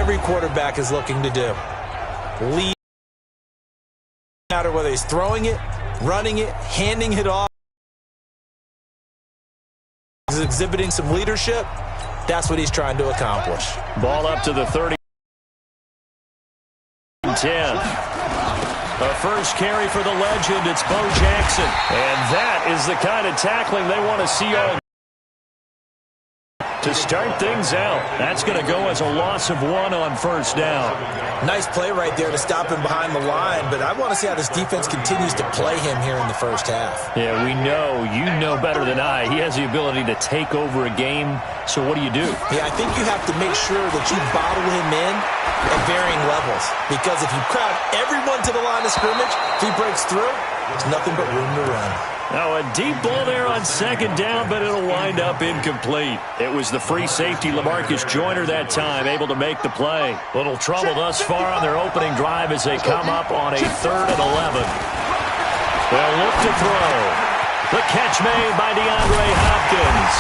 every quarterback is looking to do. Lead, no matter whether he's throwing it, running it, handing it off, he's exhibiting some leadership. That's what he's trying to accomplish. Ball up to the 30. 10. The first carry for the legend, it's Bo Jackson. And that is the kind of tackling they want to see all to start things out. That's going to go as a loss of 1 on first down. Nice play right there to stop him behind the line, but I want to see how this defense continues to play him here in the first half. Yeah, we know, you know better than I, he has the ability to take over a game, so what do you do? Yeah, I think you have to make sure that you bottle him in at varying levels, because if you crowd everyone to the line of scrimmage, if he breaks through, there's nothing but room to run. Now a deep ball there on second down, but it'll wind up incomplete. It was the free safety, LaMarcus Joyner, that time, able to make the play. Little trouble thus far on their opening drive as they come up on a 3rd and 11. They'll look to throw. The catch made by DeAndre Hopkins.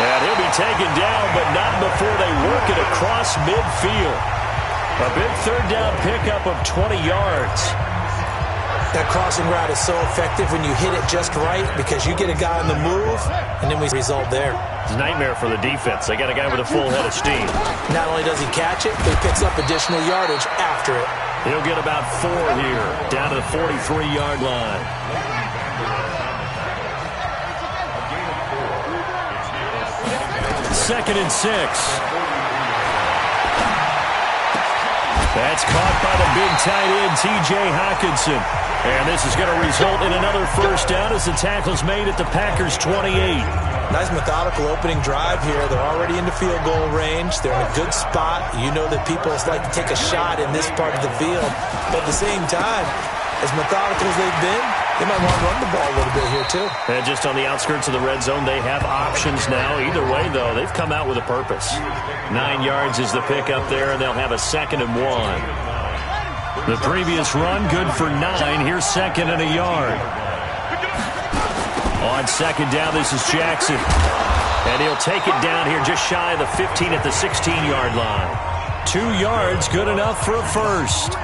And he'll be taken down, but not before they work it across midfield. A big 3rd down pickup of 20 yards. That crossing route is so effective when you hit it just right, because you get a guy on the move, and then we result there. It's a nightmare for the defense. They got a guy with a full head of steam. Not only does he catch it, but he picks up additional yardage after it. He'll get about 4 here, down to the 43-yard line. Second and 6. That's caught by the big tight end, T.J. Hockenson. And this is going to result in another first down as the tackle's made at the Packers' 28. Nice methodical opening drive here. They're already into field goal range. They're in a good spot. You know that people like to take a shot in this part of the field. But at the same time, as methodical as they've been, they might want to run the ball a little bit here too. And just on the outskirts of the red zone, they have options now. Either way, though, they've come out with a purpose. 9 yards is the pick up there, and they'll have a 2nd and 1. The previous run, good for 9. Here's 2nd and a yard. On 2nd down, this is Jackson. And he'll take it down here just shy of the 15 at the 16-yard line. 2 yards, good enough for a first.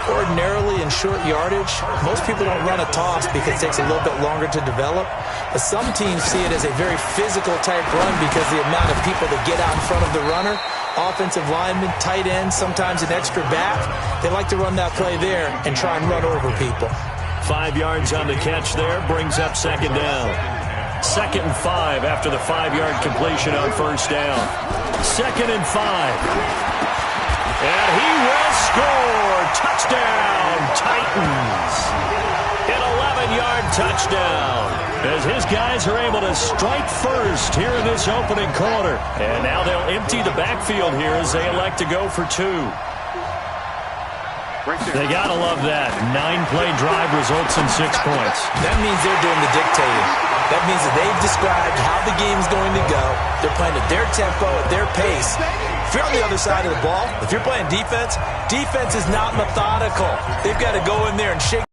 Ordinarily in short yardage, most people don't run a toss because it takes a little bit longer to develop. But some teams see it as a very physical type run because the amount of people that get out in front of the runner, offensive linemen, tight ends, sometimes an extra back, they like to run that play there and try and run over people. 5 yards on the catch there, brings up 2nd down. 2nd and 5 after the 5-yard completion on first down. 2nd and 5. And he will score. Touchdown, Titans. An 11-yard touchdown. As his guys are able to strike first here in this opening quarter. And now they'll empty the backfield here as they elect to go for 2. They got to love that. 9-play drive results in 6 points. That means they're doing the dictating. That means that they've described how the game's going to go. They're playing at their tempo, at their pace. If you're on the other side of the ball, if you're playing defense, defense is not methodical. They've got to go in there and shake.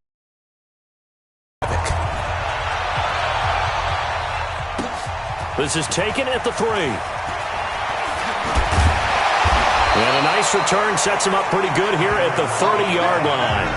This is taken at the 3. And a nice return sets him up pretty good here at the 30-yard line.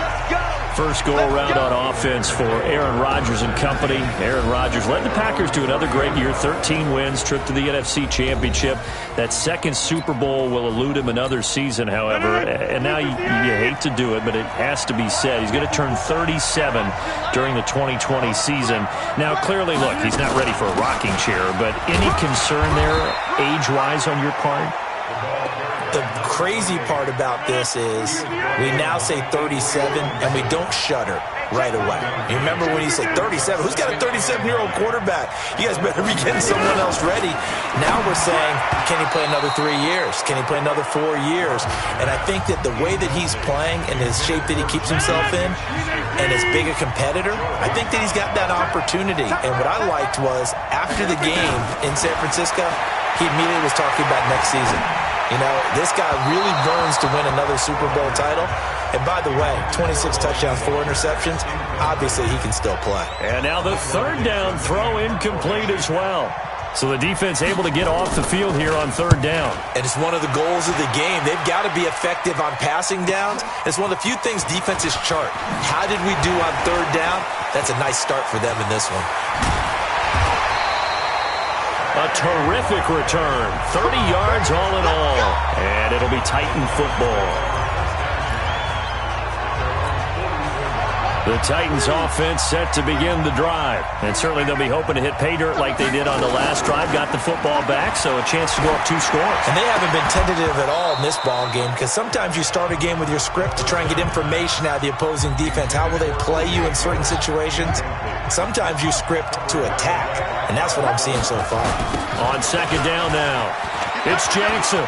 First go-around on offense for Aaron Rodgers and company. Aaron Rodgers led the Packers to another great year, 13 wins, trip to the NFC Championship. That 2nd Super Bowl will elude him another season, however. And now you hate to do it, but it has to be said. He's going to turn 37 during the 2020 season. Now, clearly, look, he's not ready for a rocking chair, but any concern there age-wise on your part? The crazy part about this is we now say 37 and we don't shudder right away. You remember when you said 37? Who's got a 37-year-old quarterback? You guys better be getting someone else ready. Now we're saying, can he play another 3 years? Can he play another 4 years? And I think that the way that he's playing and his shape that he keeps himself in and as big a competitor, I think that he's got that opportunity. And what I liked was after the game in San Francisco, he immediately was talking about next season. You know, this guy really burns to win another Super Bowl title. And by the way, 26 touchdowns, 4 interceptions. Obviously, he can still play. And now the 3rd down throw incomplete as well. So the defense able to get off the field here on third down. And it's one of the goals of the game. They've got to be effective on passing downs. It's one of the few things defenses chart. How did we do on third down? That's a nice start for them in this one. A terrific return. 30 yards all in all. And it'll be Titan football. The Titans offense set to begin the drive. And certainly they'll be hoping to hit pay dirt like they did on the last drive. Got the football back, so a chance to go up 2 scores. And they haven't been tentative at all in this ball game, because sometimes you start a game with your script to try and get information out of the opposing defense. How will they play you in certain situations? Sometimes you script to attack, and that's what I'm seeing so far. On second down now, it's Jackson.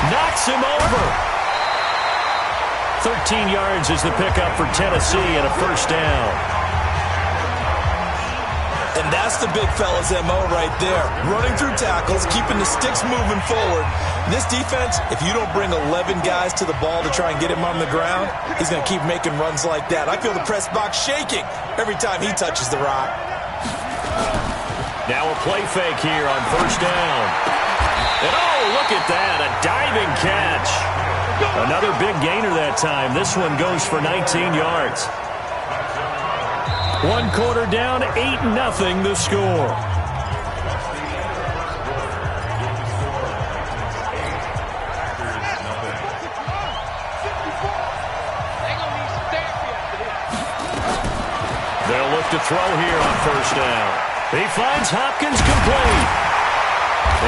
Knocks him over. 13 yards is the pickup for Tennessee and a first down. And that's the big fella's MO right there. Running through tackles, keeping the sticks moving forward. This defense, if you don't bring 11 guys to the ball to try and get him on the ground, he's going to keep making runs like that. I feel the press box shaking every time he touches the rock. Now a play fake here on first down. And oh, look at that, a diving catch. Another big gainer that time. This one goes for 19 yards. 1 quarter down, 8-0 the score. They'll look to throw here on first down. He finds Hopkins complete.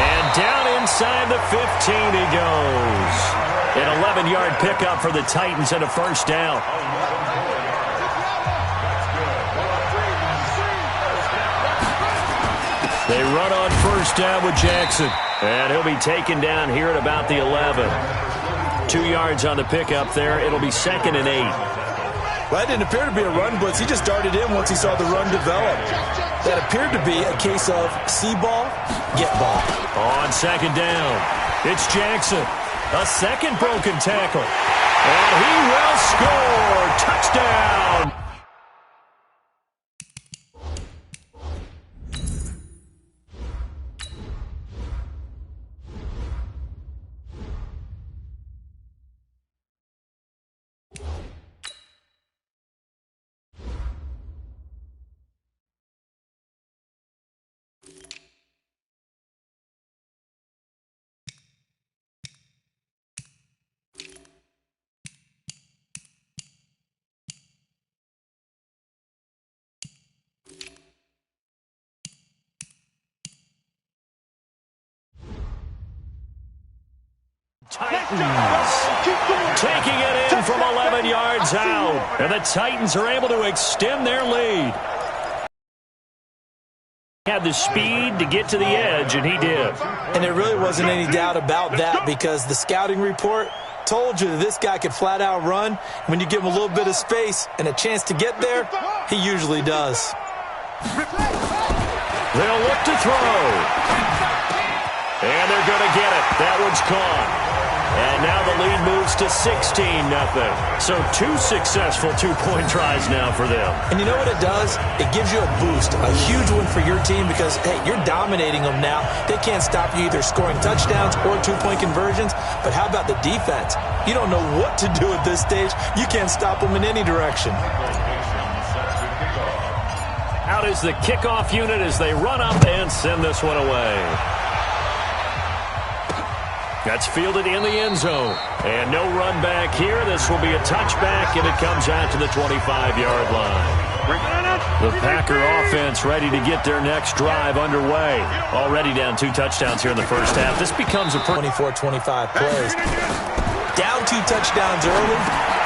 And down inside the 15 he goes. An 11-yard pickup for the Titans and a first down. They run on first down with Jackson. And he'll be taken down here at about the 11. 2 yards on the pickup there. It'll be 2nd and 8. Well, that didn't appear to be a run blitz. He just darted in once he saw the run develop. That appeared to be a case of see ball, get ball. On second down, it's Jackson. A second broken tackle. And he will score. Touchdown. Titans taking it in from 11 yards out. And the Titans are able to extend their lead. Had the speed to get to the edge, and he did. And there really wasn't any doubt about that, because the scouting report told you that this guy could flat out run. When you give him a little bit of space and a chance to get there, he usually does. They'll look to throw. And they're going to get it. That one's caught. And now the lead moves to 16-0. So 2 successful two-point tries now for them. And you know what it does? It gives you a boost, a huge win for your team, because, hey, you're dominating them now. They can't stop you either scoring touchdowns or two-point conversions. But how about the defense? You don't know what to do at this stage. You can't stop them in any direction. Out is the kickoff unit as they run up and send this one away. That's fielded in the end zone. And no run back here. This will be a touchback, and it comes out to the 25-yard line. The Packer offense ready to get their next drive underway. Already down 2 touchdowns here in the first half. This becomes a 24-25 plays. Down 2 touchdowns early.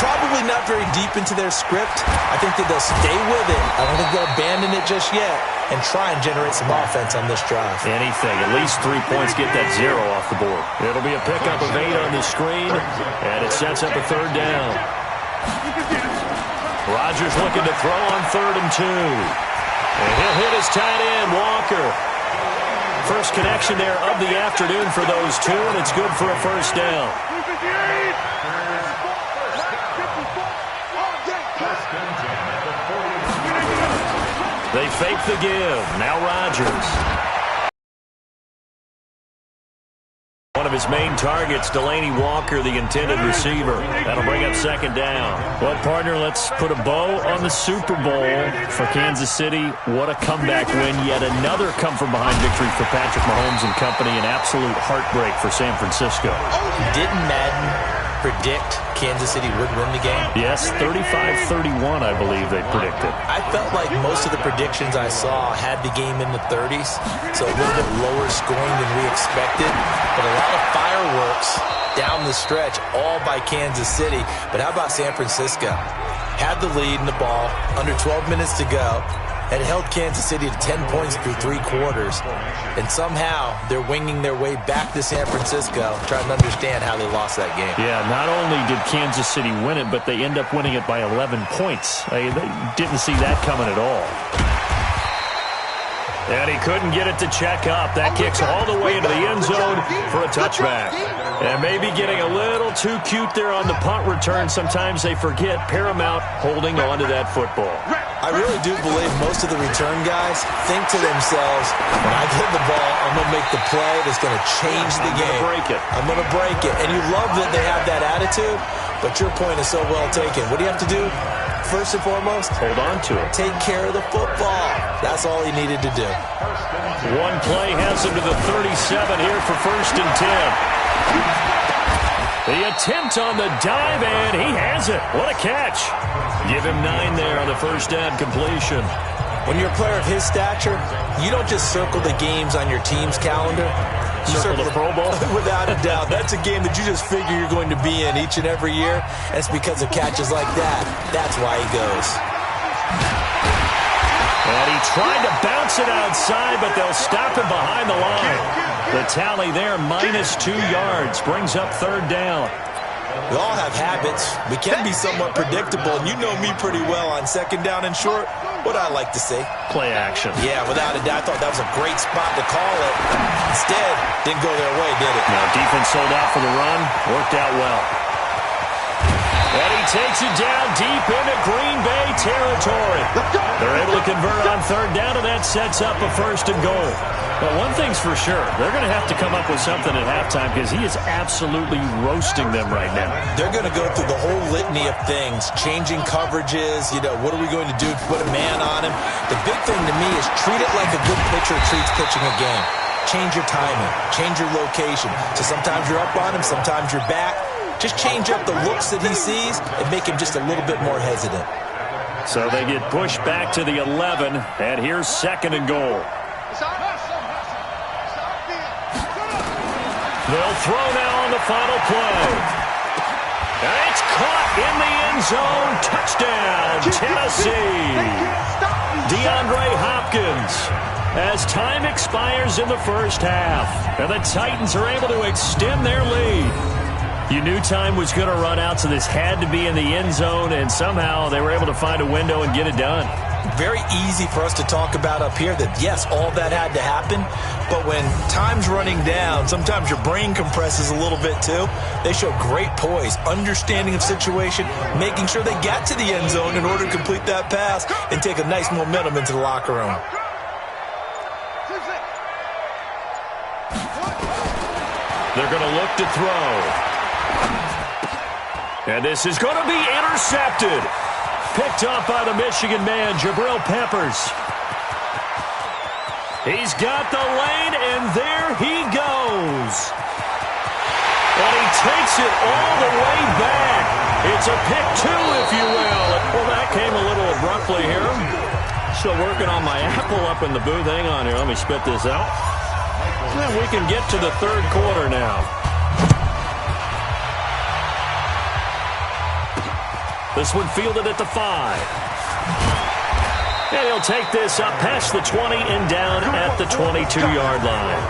Probably not very deep into their script. I think that they'll stay with it. I don't think they'll abandon it just yet and try and generate some offense on this drive. Anything. At least 3 points, get that 0 off the board. It'll be a pickup of 8 on the screen, and it sets up a third down. Rodgers looking to throw on 3rd and 2. And he'll hit his tight end, Walker. First connection there of the afternoon for those two, and it's good for a first down. They fake the give. Now Rodgers. his main targets, Delaney Walker, the intended receiver. That'll bring up second down. Well, partner, let's put a bow on the Super Bowl for Kansas City. What a comeback win. Yet another come-from-behind victory for Patrick Mahomes and company. An absolute heartbreak for San Francisco. Didn't Madden predict Kansas City would win the game? Yes, 35-31, I believe they predicted. I felt like most of the predictions I saw had the game in the 30s, so a little bit lower scoring than we expected, but a lot of fireworks down the stretch, all by Kansas City. But how about San Francisco? Had the lead in the ball, under 12 minutes to go, had held Kansas City to 10 points through 3 quarters, and somehow they're winging their way back to San Francisco, trying to understand how they lost that game. Yeah, not only did Kansas City win it, but they end up winning it by 11 points. They didn't see that coming at all. And he couldn't get it to check up. That kicks all the way into the end zone for a touchback. And maybe getting a little too cute there on the punt return. Sometimes they forget paramount holding on to that football. I really do believe most of the return guys think to themselves, when I get the ball, I'm going to make the play that's going to change the game. I'm going to break it. And you love that they have that attitude, but your point is so well taken. What do you have to do? First and foremost, hold on to it. Take care of the football. That's all he needed to do. One play has him to the 37 here for 1st and 10. The attempt on the dive, and he has it. What a catch. Give him 9 there on the first down completion. When you're a player of his stature, you don't just circle the games on your team's calendar. You circle the Pro Bowl? Without a doubt. That's a game that you just figure you're going to be in each and every year. And it's because of catches like that. That's why he goes. And he tried to bounce it outside, but they'll stop him behind the line. The tally there, -2 yards, brings up 3rd down. We all have habits. We can be somewhat predictable, and you know me pretty well on 2nd down and short. What I like to say? Play action. Yeah, without a doubt. I thought that was a great spot to call it. Instead, didn't go their way, did it? Now, defense sold out for the run. Worked out well. And he takes it down deep into Green Bay territory. They're able to convert on 3rd down, and that sets up a 1st and goal. But one thing's for sure, they're going to have to come up with something at halftime because he is absolutely roasting them right now. They're going to go through the whole litany of things, changing coverages, what are we going to do to put a man on him? The big thing to me is treat it like a good pitcher treats pitching a game. Change your timing, change your location. So sometimes you're up on him, sometimes you're back. Just change up the looks that he sees and make him just a little bit more hesitant. So they get pushed back to the 11, and here's 2nd and goal. They'll throw now on the final play. And it's caught in the end zone. Touchdown, Tennessee. DeAndre Hopkins. As time expires in the first half, and the Titans are able to extend their lead. You knew time was going to run out, so this had to be in the end zone, and somehow they were able to find a window and get it done. Very easy for us to talk about up here that, yes, all that had to happen, but when time's running down, sometimes your brain compresses a little bit too. They show great poise, understanding of situation, making sure they got to the end zone in order to complete that pass and take a nice momentum into the locker room. They're going to look to throw. And this is going to be intercepted. Picked off by the Michigan man, Jabril Peppers. He's got the lane, and there he goes. And he takes it all the way back. It's a pick 2, if you will. Well, that came a little abruptly here. Still working on my apple up in the booth. Hang on here. Let me spit this out. And we can get to the 3rd quarter now. This one fielded at the 5. And he'll take this up past the 20 and down at the 22-yard line.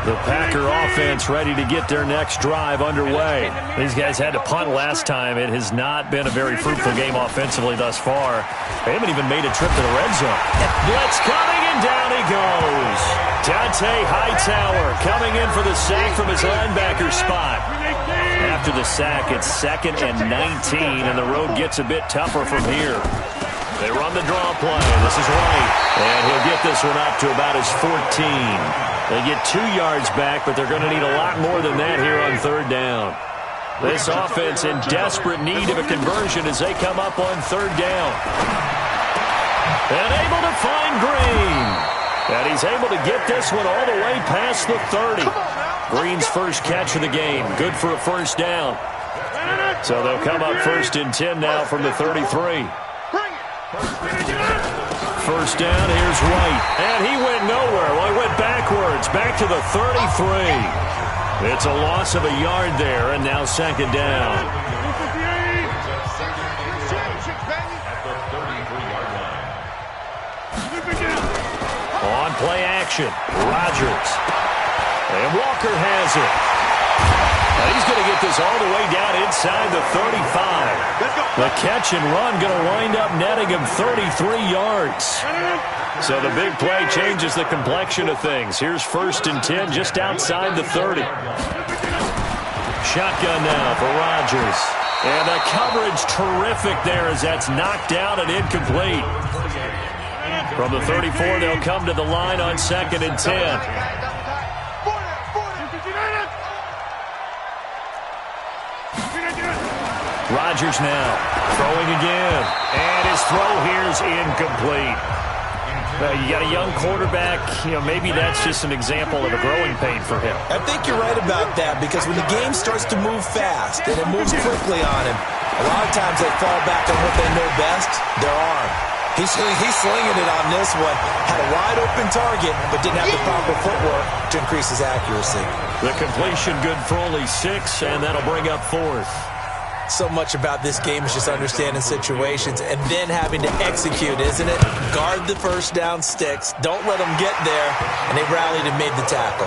The Packer offense ready to get their next drive underway. These guys had to punt last time. It has not been a very fruitful game offensively thus far. They haven't even made a trip to the red zone. Blitz coming, and down he goes. Dante Hightower coming in for the sack from his linebacker spot. After the sack, it's 2nd and 19, and the road gets a bit tougher from here. They run the draw play. This is White, and he'll get this one up to about his 14. They get 2 yards back, but they're going to need a lot more than that here on third down. This offense in desperate need of a conversion as they come up on third down. And able to find Green. And he's able to get this one all the way past the 30. Green's first catch of the game. Good for a first down. So they'll come up 1st and 10 now from the 33. First down, here's White. And he went nowhere. Well, he went backwards, back to the 33. It's a loss of a yard there, and now 2nd down. On play action, Rodgers. And Walker has it. Now he's going to get this all the way down inside the 35. The catch and run going to wind up netting him 33 yards. So the big play changes the complexion of things. Here's 1st and 10 just outside the 30. Shotgun now for Rodgers. And the coverage terrific there as that's knocked down and incomplete. From the 34, they'll come to the line on 2nd and 10. Rodgers now throwing again. And his throw here is incomplete. You got a young quarterback. Maybe that's just an example of a growing pain for him. I think you're right about that because when the game starts to move fast and it moves quickly on him, a lot of times they fall back on what they know best, their arm. He's slinging it on this one. Had a wide open target, but didn't have the proper footwork to increase his accuracy. The completion good for only 6, and that'll bring up 4th. So much about this game is just understanding situations and then having to execute, isn't it? Guard the first down sticks. Don't let them get there. And they rallied and made the tackle.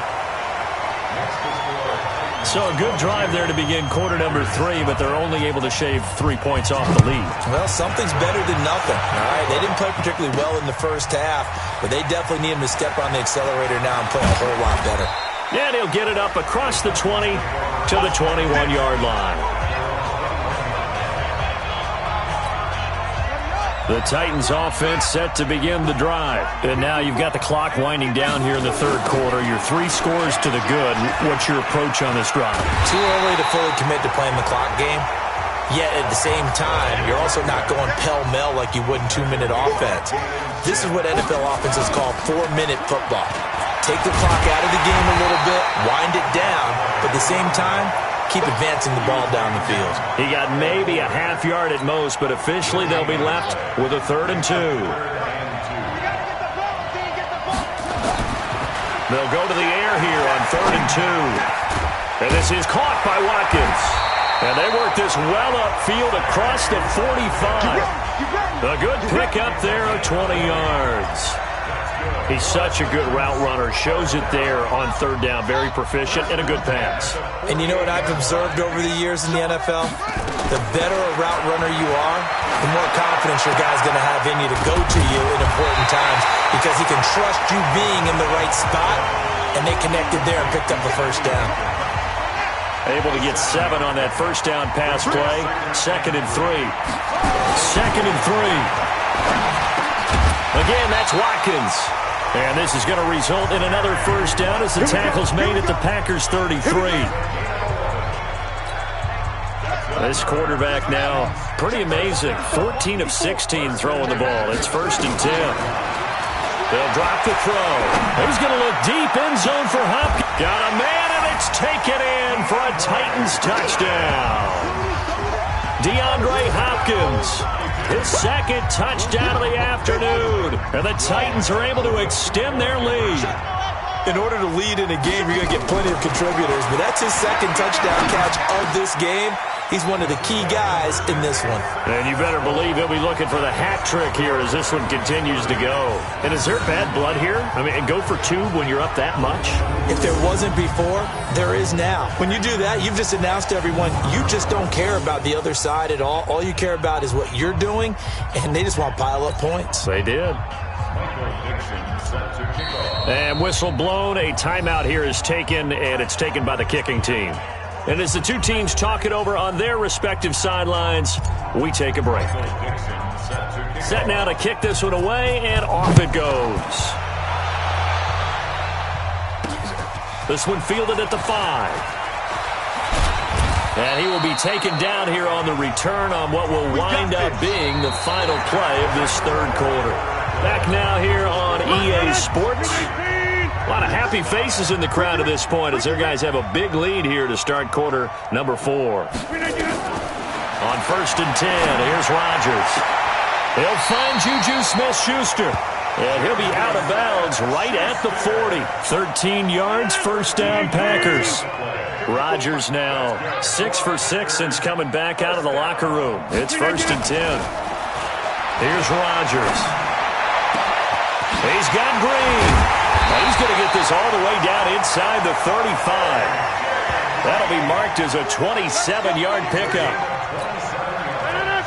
So a good drive there to begin quarter number 3, but they're only able to shave 3 points off the lead. Well, something's better than nothing. All right, they didn't play particularly well in the first half, but they definitely need him to step on the accelerator now and play a whole lot better. And he'll get it up across the 20 to the 21-yard line. The Titans offense set to begin the drive. And now you've got the clock winding down here in the third quarter. Your 3 scores to the good. What's your approach on this drive? Too early to fully commit to playing the clock game. Yet at the same time, you're also not going pell-mell like you would in 2-minute offense. This is what NFL offenses call 4-minute football. Take the clock out of the game a little bit, wind it down, but at the same time, keep advancing the ball down the field. He got maybe a half yard at most, but officially they'll be left with a 3rd and 2. They'll go to the air here on 3rd and 2. And this is caught by Watkins. And they work this well upfield across the 45. A good pick up there of 20 yards. He's such a good route runner. Shows it there on 3rd down. Very proficient and a good pass. And you know what I've observed over the years in the NFL? The better a route runner you are, the more confidence your guy's going to have in you to go to you in important times because he can trust you being in the right spot, and they connected there and picked up a first down. Able to get 7 on that first down pass play. 2nd and 3. 2nd and 3. Again, that's Watkins. And this is going to result in another first down as the tackle's made at the Packers' 33. This quarterback now, pretty amazing. 14 of 16 throwing the ball. It's 1st and 10. They'll drop the throw. He's going to look deep, end zone for Hopkins. Got a man, and it's taken in for a Titans touchdown. DeAndre Hopkins. His 2nd touchdown of the afternoon. And the Titans are able to extend their lead. In order to lead in a game, you're going to get plenty of contributors. But that's his 2nd touchdown catch of this game. He's one of the key guys in this one. And you better believe he'll be looking for the hat trick here as this one continues to go. And is there bad blood here? I mean, go for 2 when you're up that much? If there wasn't before, there is now. When you do that, you've just announced to everyone you just don't care about the other side at all. All you care about is what you're doing, and they just want to pile up points. They did. And whistle blown. A timeout here is taken, and it's taken by the kicking team. And as the 2 teams talk it over on their respective sidelines, we take a break. Set now to kick this one away, and off it goes. This one fielded at the 5. And he will be taken down here on the return on what will wind up being the final play of this third quarter. Back now here on EA Sports. A lot of happy faces in the crowd at this point as their guys have a big lead here to start quarter number 4. On 1st and 10, here's Rodgers. He'll find Juju Smith-Schuster. And he'll be out of bounds right at the 40. 13 yards, first down Packers. Rodgers now 6 for 6 since coming back out of the locker room. It's 1st and 10. Here's Rodgers. He's got Green. Now he's going to get this all the way down inside the 35. That'll be marked as a 27-yard pickup.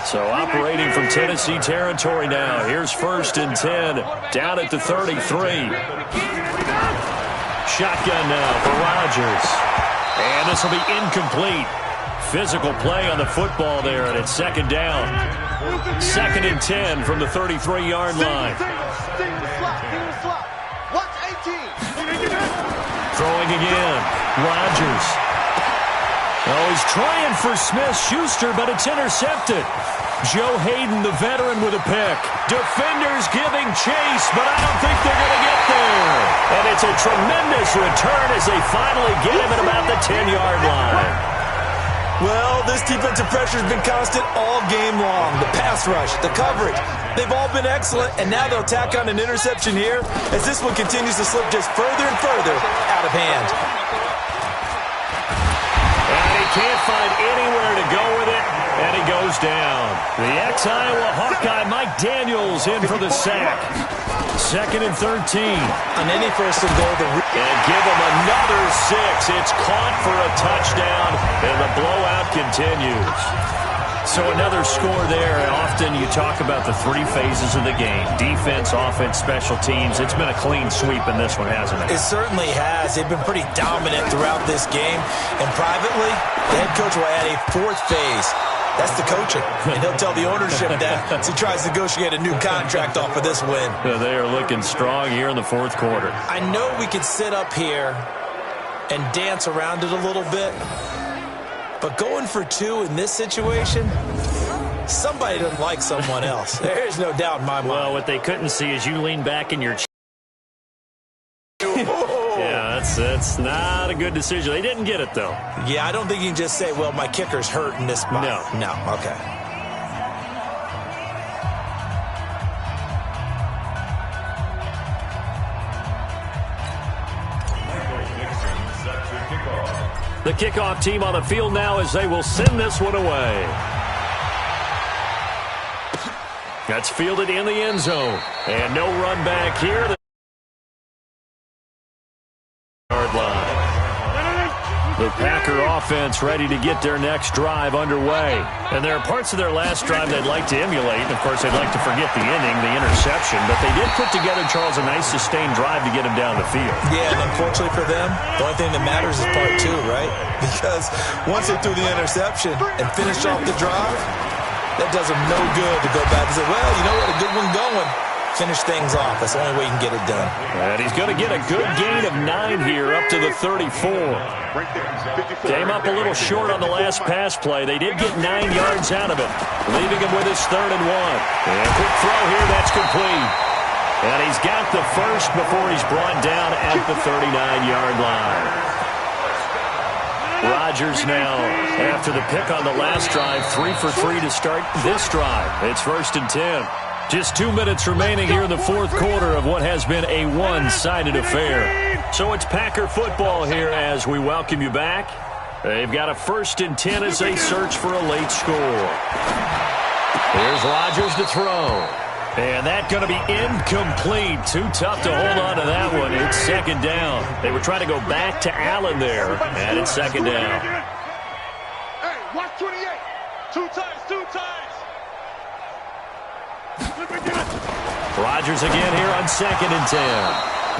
So operating from Tennessee territory now. Here's 1st and 10 down at the 33. Shotgun now for Rodgers. And this will be incomplete. Physical play on the football there, and it's 2nd down. 2nd and 10 from the 33-yard line. Throwing again. Rodgers. Oh, he's trying for Smith-Schuster, but it's intercepted. Joe Hayden, the veteran, with a pick. Defenders giving chase, but I don't think they're going to get there. And it's a tremendous return as they finally get him at about the 10-yard line. Well, this defensive pressure has been constant all game long. The pass rush, the coverage, they've all been excellent, and now they'll tack on an interception here as this one continues to slip just further and further out of hand. Can't find anywhere to go with it, and he goes down. The ex-Iowa Hawkeye Mike Daniels in for the sack. 2nd and 13. On any 1st and goal, and give him another 6. It's caught for a touchdown, and the blowout continues. So another score there. Often you talk about the 3 phases of the game. Defense, offense, special teams. It's been a clean sweep in this one, hasn't it? It certainly has. They've been pretty dominant throughout this game. And privately, the head coach will add a 4th phase. That's the coaching. And he'll tell the ownership that as he tries to negotiate a new contract off of this win. They are looking strong here in the 4th quarter. I know we could sit up here and dance around it a little bit. But going for 2 in this situation, somebody doesn't like someone else. There's no doubt in my mind. Well, what they couldn't see is you lean back in your chair. Yeah, that's not a good decision. They didn't get it, though. Yeah, I don't think you can just say, well, my kicker's hurt in this spot. No, okay. The kickoff team on the field now as they will send this one away. That's fielded in the end zone. And no run back here. The Packer offense ready to get their next drive underway. And there are parts of their last drive they'd like to emulate. And, of course, they'd like to forget the inning, the interception. But they did put together, Charles, a nice sustained drive to get him down the field. Yeah, and unfortunately for them, the only thing that matters is part 2, right? Because once they threw the interception and finished off the drive, that does them no good to go back and say, well, you know what, a good one going. Finish things off. That's the only way you can get it done. And he's going to get a good gain of 9 here up to the 34. Came up a little short on the last pass play. They did get 9 yards out of it, leaving him with his 3rd and 1. And a quick throw here, that's complete. And he's got the first before he's brought down at the 39-yard line. Rodgers now, after the pick on the last drive, 3 for 3 to start this drive. It's 1st and 10. Just 2 minutes remaining here in the 4th quarter of what has been a one-sided affair. So it's Packer football here as we welcome you back. They've got a 1st and 10 as they search for a late score. Here's Rodgers to throw. And that's going to be incomplete. Too tough to hold on to that one. It's 2nd down. They were trying to go back to Allen there, and it's 2nd down. Hey, watch 28. 2 times. Rodgers again here on 2nd and 10.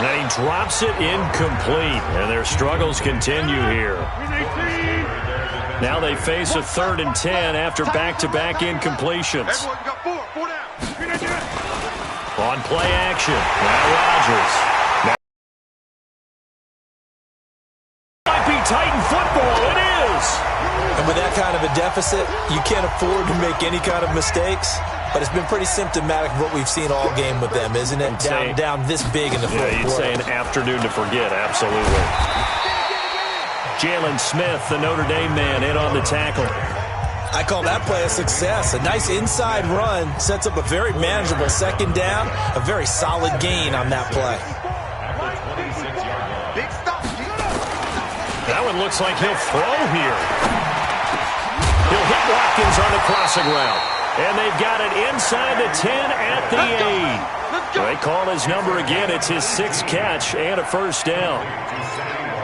And he drops it incomplete. And their struggles continue here. Now they face a 3rd and 10 after back-to-back incompletions. On play action. Now Rodgers. kind of a deficit, you can't afford to make any kind of mistakes. But it's been pretty symptomatic of what we've seen all game with them, isn't it? Down this big in the fourth quarter. Yeah, you'd say an afternoon to forget, absolutely. Jalen Smith, the Notre Dame man, in on the tackle. I call that play a success. A nice inside run sets up a very manageable second down, a very solid gain on that play. That one looks like he'll throw here. He'll hit Watkins on the crossing route. And they've got it inside the 10 at the 8. They call his number again. It's his 6th catch and a first down.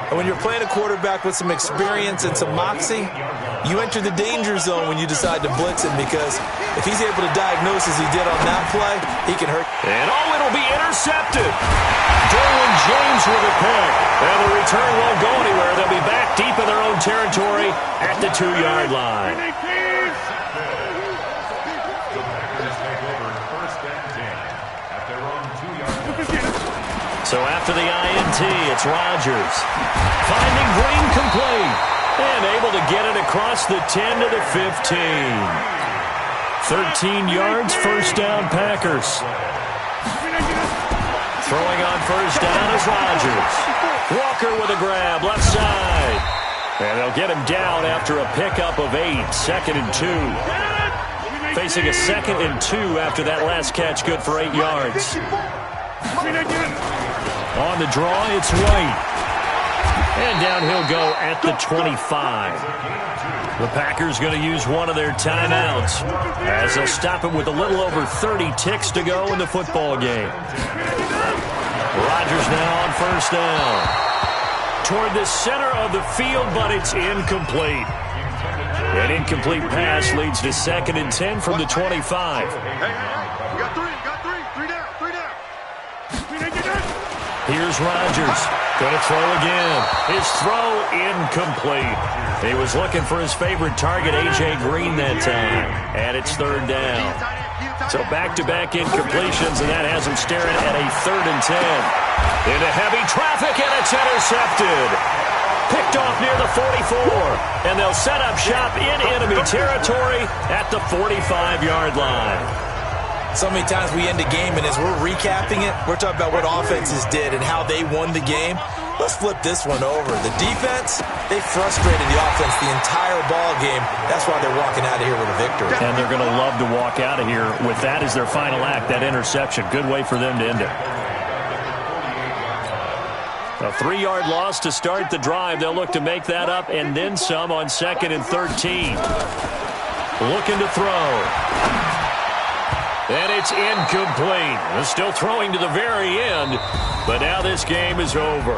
And when you're playing a quarterback with some experience and some moxie, you enter the danger zone when you decide to blitz him, because if he's able to diagnose as he did on that play, he can hurt. And it'll be intercepted. Derwin James with a pick. And the return won't go anywhere. They'll be back deep in their own territory at the 2-yard line. So after the INT, it's Rodgers. Finding Green complete. And able to get it across the 10 to the 15. 13 yards, first down, Packers. Throwing on first down is Rodgers. Walker with a grab, left side. And they'll get him down after a pickup of 8, 2nd and 2. Facing a 2nd and 2 after that last catch, good for 8 yards. On the draw, it's White. And down he'll go at the 25. The Packers going to use one of their timeouts as they'll stop it with a little over 30 ticks to go in the football game. Rodgers now on first down. Toward the center of the field, but it's incomplete. An incomplete pass leads to 2nd and 10 from the 25. Here's Rodgers. Going to throw again. His throw incomplete. He was looking for his favorite target, A.J. Green, that time. And it's 3rd down. So back-to-back incompletions, and that has him staring at a 3rd and 10. Into heavy traffic, and it's intercepted. Picked off near the 44. And they'll set up shop in enemy territory at the 45-yard line. So many times we end a game, and as we're recapping it, we're talking about what offenses did and how they won the game. Let's flip this one over. The defense, they frustrated the offense the entire ball game. That's why they're walking out of here with a victory. And they're going to love to walk out of here with that as their final act, that interception. Good way for them to end it. A 3-yard loss to start the drive. They'll look to make that up and then some on 2nd and 13. Looking to throw. And it's incomplete. They're still throwing to the very end, but now this game is over.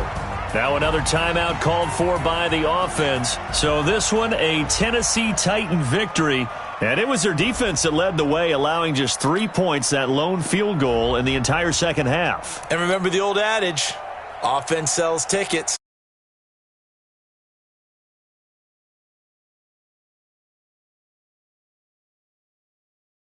Now another timeout called for by the offense. So this one, a Tennessee Titan victory. And it was their defense that led the way, allowing just 3 points, that lone field goal in the entire second half. And remember the old adage, offense sells tickets.